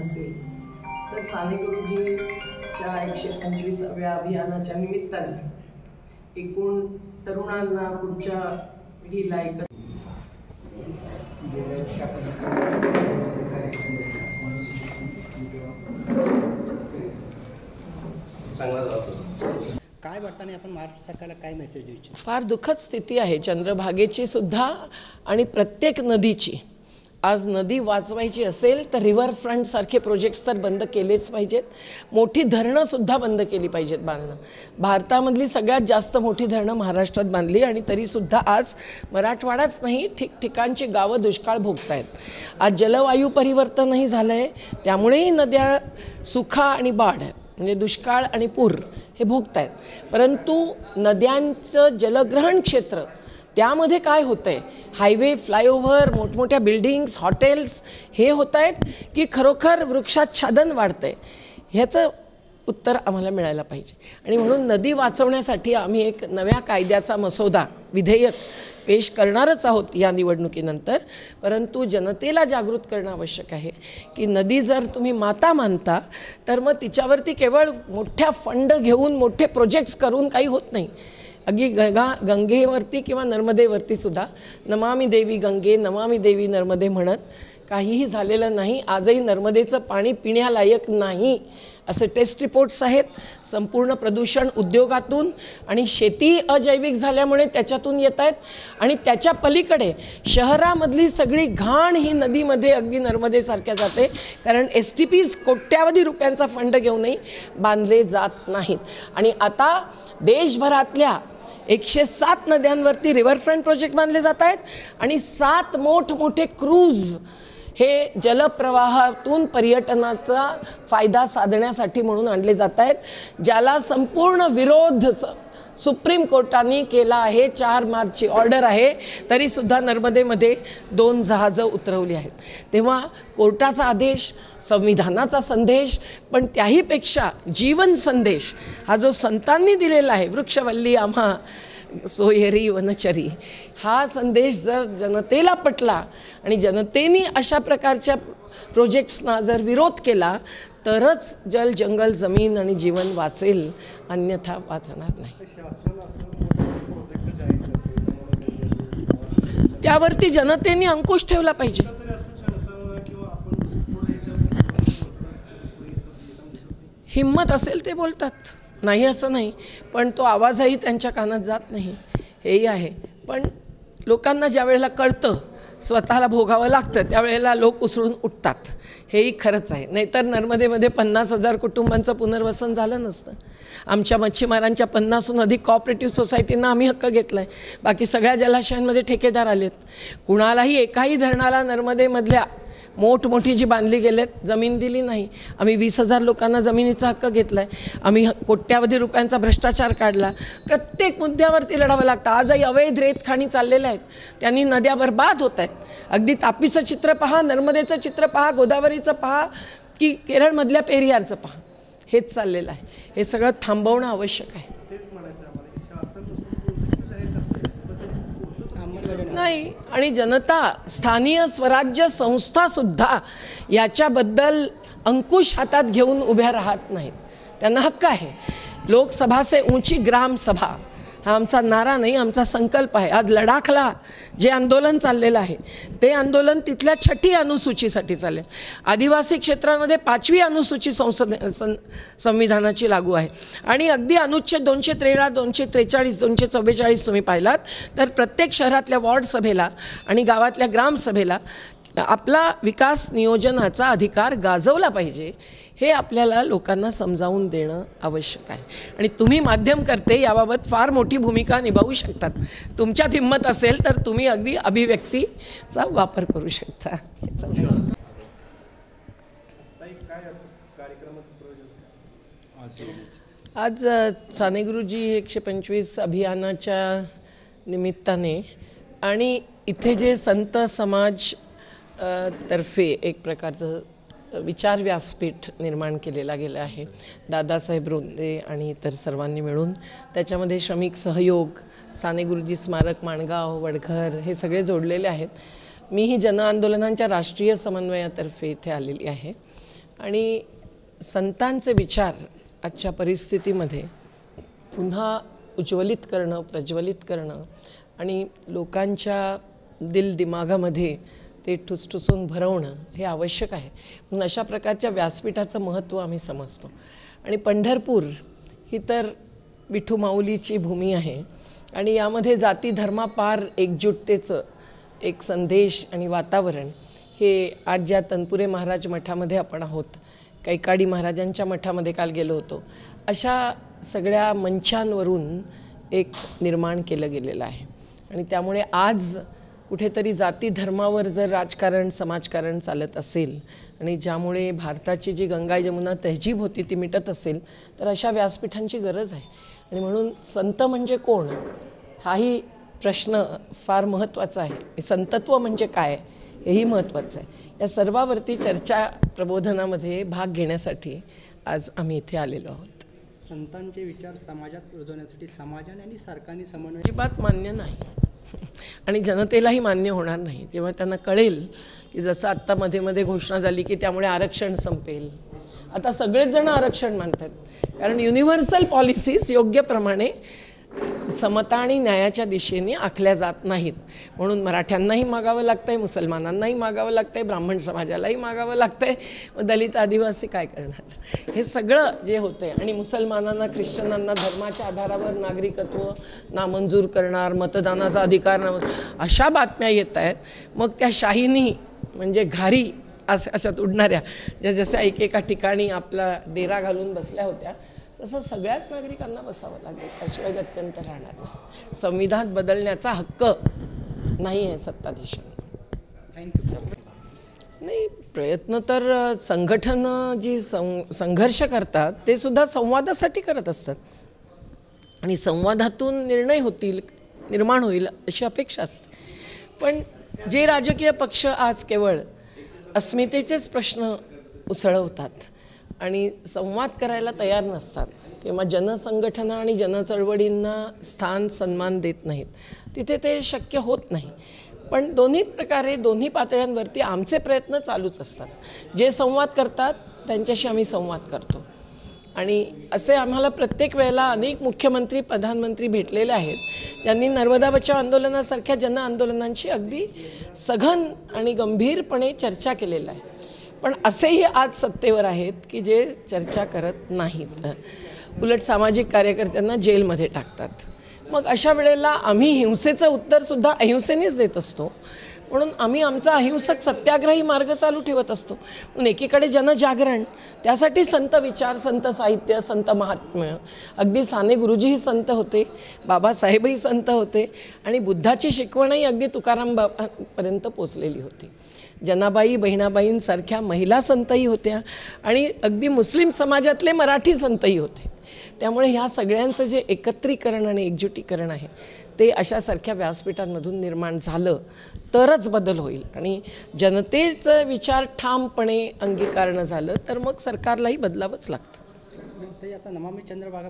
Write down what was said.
असेल तर साने गुरुजीच्या 125व्या अभियानाच्या निमित्ताने एकूण तरुणांना पुढच्या पिढीला एकत्र काय वाटताना आपण महाराष्ट्र सरकारला काय मेसेज देऊ इच्छितो? फार दुःखद स्थिती आहे चंद्रभागेची सुद्धा आणि प्रत्येक नदीची. आज नदी वाचवायची असेल तर रिव्हरफ्रंट सारखे प्रोजेक्ट्स तर बंद केलेच पाहिजेत. मोठी धरणं सुद्धा बंद केली पाहिजेत बांधणं. भारतामधली सगळ्यात जास्त मोठी धरणं महाराष्ट्रात बांधली आणि तरीसुद्धा आज मराठवाडाच नाही ठिकठिकाणची गावं दुष्काळ भोगत आहेत. आज जलवायू परिवर्तनही झालं आहे, त्यामुळेही नद्या सुखा आणि बाढ म्हणजे दुष्काळ आणि पूर हे भोगत आहेत. परंतु नद्यांचं जलग्रहण क्षेत्र त्यामध्ये काय होतं आहे, हायवे फ्लायओव्हर मोठमोठ्या बिल्डिंग्स हॉटेल्स हे होत आहेत की खरोखर वृक्षाच्छादन वाढतं आहे, ह्याचं उत्तर आम्हाला मिळायला पाहिजे. आणि म्हणून नदी वाचवण्यासाठी आम्ही एक नव्या कायद्याचा मसौदा विधेयक पेश करणारच आहोत या निवडणुकीनंतर. परंतु जनतेला जागृत करणं आवश्यक आहे की नदी जर तुम्ही माता मानता तर मग तिच्यावरती केवळ मोठ्या फंड घेऊन मोठे प्रोजेक्ट्स करून काही होत नाही. अगदी गंगेवरती किंवा नर्मदेवरती सुद्धा नमामि देवी गंगे नमामि देवी नर्मदे म्हणत काहीही झालेलं नाही. आजही नर्मदेचं पाणी पिण्यालायक नाही असे टेस्ट रिपोर्ट्स आहेत. संपूर्ण प्रदूषण उद्योगातून आणि शेती अजैविक झाल्यामुळे त्याच्यातून येत आहेत आणि त्याच्या पलीकडे शहरामधली सगळी घाण ही नदीमध्ये अगदी नर्मदेसारख्या जाते, कारण STPs कोट्यावधी रुपयांचा फंड घेऊनही बांधले जात नाहीत. आणि आता देशभरातल्या 107 नद्यांवरती रिव्हरफ्रंट प्रोजेक्ट बांधले जात आहेत आणि 7 मोठमोठे क्रूज हे जलप्रवाहातून पर्यटनाचा फायदा साधण्यासाठी म्हणून आणले जात आहेत, ज्याला संपूर्ण विरोध सुप्रीम कोर्टाने केला आहे. 4 मार्चची ऑर्डर आहे, तरीसुद्धा नर्मदेमध्ये 2 जहाजं उतरवली आहेत. तेव्हा कोर्टाचा आदेश संविधानाचा संदेश, पण त्याहीपेक्षा जीवन संदेश हा जो संतांनी दिलेला आहे, वृक्षवल्ली आम्हा सोयरी वनचरी, हा संदेश जर जनतेला पटला आणि जनतेने अशा प्रकारच्या प्रोजेक्ट्सना जर विरोध केला तरच जल जंगल जमीन आणि जीवन वाचेल, अन्यथा वाचणार नाही. त्यावरती जनतेने अंकुश ठेवला पाहिजे. हिम्मत असेल ते बोलतात, नाही असं नाही, पण तो आवाजही त्यांच्या कानात जात नाही हेही आहे. पण लोकांना ज्या वेळेला कळतं, स्वतःला भोगावं लागतं, त्यावेळेला लोक उसळून उठतात, हेही खरंच आहे. नाहीतर नर्मदेमध्ये 50,000 कुटुंबांचं पुनर्वसन झालं नसतं. आमच्या मच्छीमारांच्या 50हून अधिक कॉपरेटिव्ह सोसायटींना आम्ही हक्क घेतला आहे. बाकी सगळ्या जलाशयांमध्ये ठेकेदार आलेत. कुणालाही एकाही धरणाला नर्मदेमधल्या मोठमोठी जी बांधली गेलेत जमीन दिली नाही. आम्ही 20,000 लोकांना जमिनीचा हक्क घेतला आहे. आम्ही कोट्यावधी रुपयांचा भ्रष्टाचार काढला. प्रत्येक मुद्द्यावरती लढावं लागतं. आजही अवैध रेतखाणी चाललेल्या आहेत, त्यांनी नद्या बर्बाद होत आहेत. अगदी तापीचं चित्र पहा, नर्मदेचं चित्र पहा, गोदावरीचं पहा की केरळमधल्या पेरियारचं पहा, हेच चाललेलं आहे. हे सगळं थांबवणं आवश्यक आहे. नाही, आणि जनता स्थानीय स्वराज्य संस्थासुद्धा याच्याबद्दल अंकुश हातात घेऊन उभ्या राहत नाहीत. त्यांना हक्क आहे. लोकसभा से ऊंची ग्राम सभा हा आमचा नारा नाही, आमचा संकल्प आहे. आज लडाखला जे आंदोलन चाललेलं आहे ते आंदोलन तिथल्या 6ठी अनुसूचीसाठी चालले. आदिवासी क्षेत्रामध्ये 5वी अनुसूची संविधानाची लागू आहे आणि अगदी अनुच्छेद 213, 243, 244 तुम्ही पाहिलात तर प्रत्येक शहरातल्या वॉर्ड सभेला आणि गावातल्या ग्रामसभेला आपला विकास नियोजनाचा अधिकार गाजवला पाहिजे, हे आपल्याला लोकांना समजावून देणं आवश्यक आहे. आणि तुम्ही माध्यमकर्ते याबाबत फार मोठी भूमिका निभावू शकतात. तुमच्यात हिंमत असेल तर तुम्ही अगदी अभिव्यक्तीचा वापर करू शकता. आज साने गुरुजी 125 अभियानाच्या निमित्ताने आणि इथे जे संत समाज तर्फे एक प्रकारचं विचार व्यासपीठ निर्माण केलेला गेला आहे. दादासाहेब रोंदे आणि इतर सर्वांनी मिळून त्याच्यामध्ये श्रमिक सहयोग, साने गुरुजी स्मारक माणगाव, वडघर हे सगळे जोडलेले आहेत. मी ही जनआंदोलनांच्या राष्ट्रीय समन्वयातर्फे इथे आलेली आहे. आणि संतांचे विचार आजच्या परिस्थितीमध्ये पुन्हा उज्ज्वलित करणं, प्रज्वलित करणं आणि लोकांच्या दिमागामध्ये ते ठुसठुसून भरवणं हे आवश्यक आहे. म्हणून अशा प्रकारच्या व्यासपीठाचं महत्त्व आम्ही समजतो. आणि पंढरपूर ही तर विठू माऊलीची भूमी आहे आणि यामध्ये जाती धर्मापार एकजुटतेचं एक संदेश आणि वातावरण हे आज ज्या तनपुरे महाराज मठामध्ये आपण आहोत, कैकाडी महाराजांच्या मठामध्ये काल गेलो होतो, अशा सगळ्या मंचांवरून एक निर्माण केलं गेलेलं आहे. आणि त्यामुळे आज कुठेतरी जाती धर्मावर जर राजकारण समाजकारण चालत असेल आणि ज्यामुळे भारताची जी गंगा यमुना तहजीब होती ती मिटत असेल तर अशा व्यासपीठांची गरज आहे. आणि म्हणून संत म्हणजे कोण हाही प्रश्न फार महत्त्वाचा आहे. संतत्व म्हणजे काय हेही महत्त्वाचं आहे. या सर्वावरती चर्चा प्रबोधनामध्ये भाग घेण्यासाठी आज आम्ही इथे आलेलो आहोत. संतांचे विचार समाजात रुजवण्यासाठी समाजाने आणि सरकारने समन्वय अजिबात मान्य नाही आणि जनतेलाही मान्य होणार नाही. जेव्हा त्यांना कळेल की जसं आत्ता मध्ये मध्ये घोषणा झाली की त्यामुळे आरक्षण संपेल, आता सगळेच जण आरक्षण मानतात कारण युनिव्हर्सल पॉलिसीज योग्य प्रमाणे समता आणि न्यायाच्या दिशेने आखल्या जात नाहीत. म्हणून मराठ्यांनाही मागावं लागतं आहे, मुसलमानांनाही मागावं लागतं आहे, ब्राह्मण समाजालाही मागावं लागतं आहे, मग दलित आदिवासी काय करणार. हे सगळं जे होतं आहे आणि मुसलमानांना ख्रिश्चनांना धर्माच्या आधारावर नागरिकत्व नामंजूर करणार, मतदानाचा अधिकार अशा बातम्या येत आहेत. मग त्या शाहीनी म्हणजे घारी अशात उडणाऱ्या ज्या जशा एकेका ठिकाणी आपला डेरा घालून बसल्या होत्या तसं सगळ्याच नागरिकांना बसावं लागेल, त्याशिवाय गत्यंतर राहणार नाही. संविधान बदलण्याचा हक्क नाही आहे सत्ताधीशांना. थँक्यू. नाही, प्रयत्न तर संघटनं जी संघर्ष करतात ते सुद्धा संवादासाठी करत असतात आणि संवादातून निर्णय निर्माण होईल अशी अपेक्षा असते. पण जे राजकीय पक्ष आज केवळ अस्मितेचेच प्रश्न उसळवतात आणि संवाद करायला तयार नसतात किंवा जनसंघटना आणि जनचळवळींना स्थान सन्मान देत नाहीत, तिथे ते शक्य होत नाही. पण दोन्ही प्रकारे दोन्ही पातळ्यांवरती आमचे प्रयत्न चालूच असतात. जे संवाद करतात त्यांच्याशी आम्ही संवाद करतो आणि असे आम्हाला प्रत्येक वेळेला अनेक मुख्यमंत्री प्रधानमंत्री भेटलेले आहेत ज्यांनी नर्मदा बचाव आंदोलनासारख्या जन आंदोलनांची अगदी सघन आणि गंभीरपणे चर्चा केलेलं आहे. पण असेही आज सत्तेवर आहेत की जे चर्चा करत नाहीत, उलट सामाजिक कार्यकर्त्यांना जेलमध्ये टाकतात. मग अशा वेळेला आम्ही हिंसेचं उत्तरसुद्धा अहिंसेनेच देत असतो. म्हणून आम्ही आमचा अहिंसक सत्याग्रही मार्ग चालू ठेवत असतो. म्हणून एकीकडे जनजागरण, त्यासाठी संत विचार, संत साहित्य, संत महात्म्य, अगदी साने गुरुजीही संत होते, बाबासाहेबही संत होते आणि बुद्धाची शिकवणही अगदी तुकाराम बाबांपर्यंत पोचलेली होती. जनाबाई बहिणाबाईंसारख्या महिला संतही होत्या आणि अगदी मुस्लिम समाजातले मराठी संतही होते. त्यामुळे ह्या सगळ्यांचं जे एकत्रीकरण आणि एकजुटीकरण आहे ते अशासारख्या व्यासपीठांमधून निर्माण झालं तरच बदल होईल. आणि जनतेचं विचार ठामपणे अंगीकारणं झालं तर मग सरकारलाही बदलावंच लागतं. आता नमामि चंद्रभागा